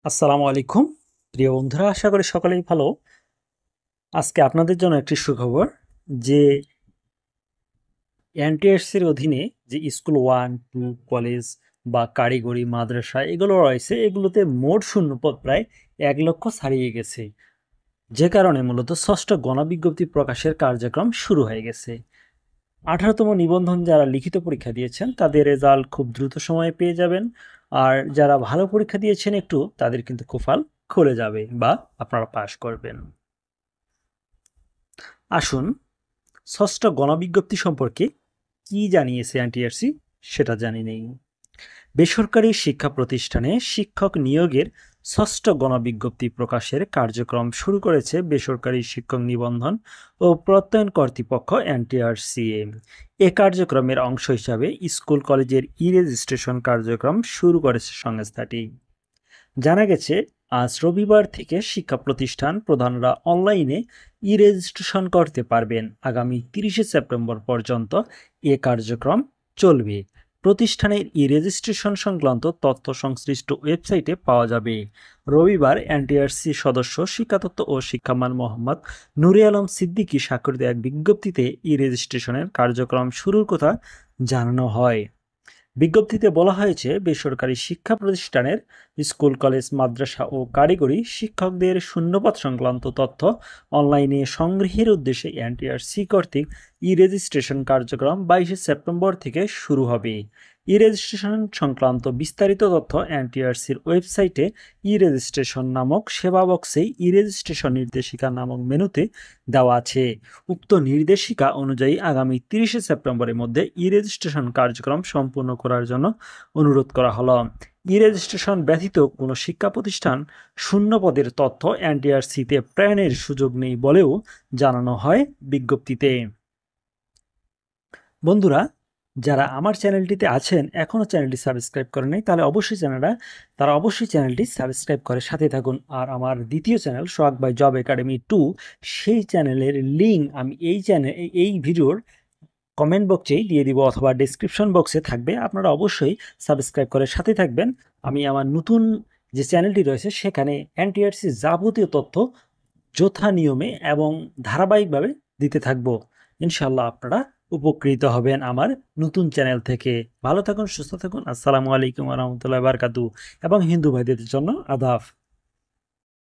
আসসালামু আলাইকুম প্রিয় বন্ধুরা, আশা করি সকলেই ভালো। আজকে আপনাদের জন্য একটি সুখবর যে এনটিআরসির অধীনে যে স্কুল 1, 2 কলেজ বা কারিগরি মাদ্রাসা এগুলো রয়েছে, এগুলোতে মোট শূন্যপদ প্রায় 1 লক্ষ ছাড়িয়ে গেছে। যে কারণে মূলত ষষ্ঠ গণবিজ্ঞপ্তি প্রকাশের কার্যক্রম শুরু হয়ে গেছে। 18তম নিবন্ধন যারা লিখিত পরীক্ষা দিয়েছেন তাদের রেজাল্ট খুব দ্রুত সময়ে পেয়ে যাবেন। আর যারা ভালো পরীক্ষা দিয়েছেন একটু, তাদের কিন্তু কপাল খুলে যাবে বা আপনারা পাশ করবেন। আসুন ষষ্ঠ গণবিজ্ঞপ্তি সম্পর্কে কি জানিয়েছে এনটিআরসি সেটা জানি নেই। বেসরকারি শিক্ষা প্রতিষ্ঠানে শিক্ষক নিয়োগের ষষ্ঠ গণবিজ্ঞপ্তি প্রকাশের কার্যক্রম শুরু করেছে বেসরকারি শিক্ষক নিবন্ধন ও প্রত্যয়ন কর্তৃপক্ষ এনটিআরসিএ। এ কার্যক্রমের অংশ হিসাবে স্কুল কলেজের রেজিস্ট্রেশন কার্যক্রম শুরু করেছে সংস্থাটি। জানা গেছে আজ রবিবার থেকে শিক্ষা প্রতিষ্ঠান প্রধানরা অনলাইনে রেজিস্ট্রেশন করতে পারবেন। আগামী 30শে সেপ্টেম্বর পর্যন্ত এ কার্যক্রম চলবে। প্রতিষ্ঠানের রেজিস্ট্রেশন সংক্রান্ত তথ্য সংশ্লিষ্ট ওয়েবসাইটে পাওয়া যাবে। রবিবার এনটিআরসি সদস্য শিক্ষাতত্ত্ব ও শিক্ষামান মোহাম্মদ নুরে আলম সিদ্দিকী স্বাক্ষরিত এক বিজ্ঞপ্তিতে রেজিস্ট্রেশনের কার্যক্রম শুরুর কথা জানানো হয়। বিজ্ঞপ্তিতে বলা হয়েছে, বেসরকারি শিক্ষা প্রতিষ্ঠানের স্কুল, কলেজ, মাদ্রাসা ও কারিগরি শিক্ষকদের শূন্যপদ সংক্রান্ত তথ্য অনলাইনে সংগ্রহের উদ্দেশ্যে এনটিআরসি কর্তৃক রেজিস্ট্রেশন কার্যক্রম 22শে সেপ্টেম্বর থেকে শুরু হবে। রেজিস্ট্রেশন সংক্রান্ত বিস্তারিত তথ্য এনটিআরসির ওয়েবসাইটে রেজিস্ট্রেশন নামক সেবা বক্সে রেজিস্ট্রেশন নির্দেশিকা নামক মেনুতে দেওয়া আছে। উক্ত নির্দেশিকা অনুযায়ী আগামী 30শে সেপ্টেম্বরের মধ্যে রেজিস্ট্রেশন কার্যক্রম সম্পূর্ণ করার জন্য অনুরোধ করা হলো। রেজিস্ট্রেশন ব্যতীত কোনো শিক্ষা প্রতিষ্ঠান শূন্য পদের তথ্য এনটিআরসিতে প্রেরণের সুযোগ নেই বলেও জানানো হয় বিজ্ঞপ্তিতে। বন্ধুরা, যারা আমার চ্যানেলটিতে আছেন এখনও চ্যানেলটি সাবস্ক্রাইব করেন নাই, তারা অবশ্যই চ্যানেলটি সাবস্ক্রাইব করে সাথে থাকুন। আর আমার দ্বিতীয় চ্যানেল সোহাগ ভাই জব একাডেমি 2, সেই চ্যানেলের লিঙ্ক আমি এই ভিডিওর কমেন্ট বক্সেই দিয়ে দিব অথবা ডেসক্রিপশন বক্সে থাকবে। আপনারা অবশ্যই সাবস্ক্রাইব করে সাথে থাকবেন। আমি আমার নতুন যে চ্যানেলটি রয়েছে সেখানে এনটিআরসি যাবতীয় তথ্য যথা নিয়মে এবং ধারাবাহিকভাবে দিতে থাকবো। ইনশাল্লাহ আপনারা উপকৃত হবেন আমার নতুন চ্যানেল থেকে। ভালো থাকুন, সুস্থ থাকুন। আসসালামু আলাইকুম রহমতুল্লাহ বারকাতু এবং হিন্দু ভাইদের জন্য আদাব।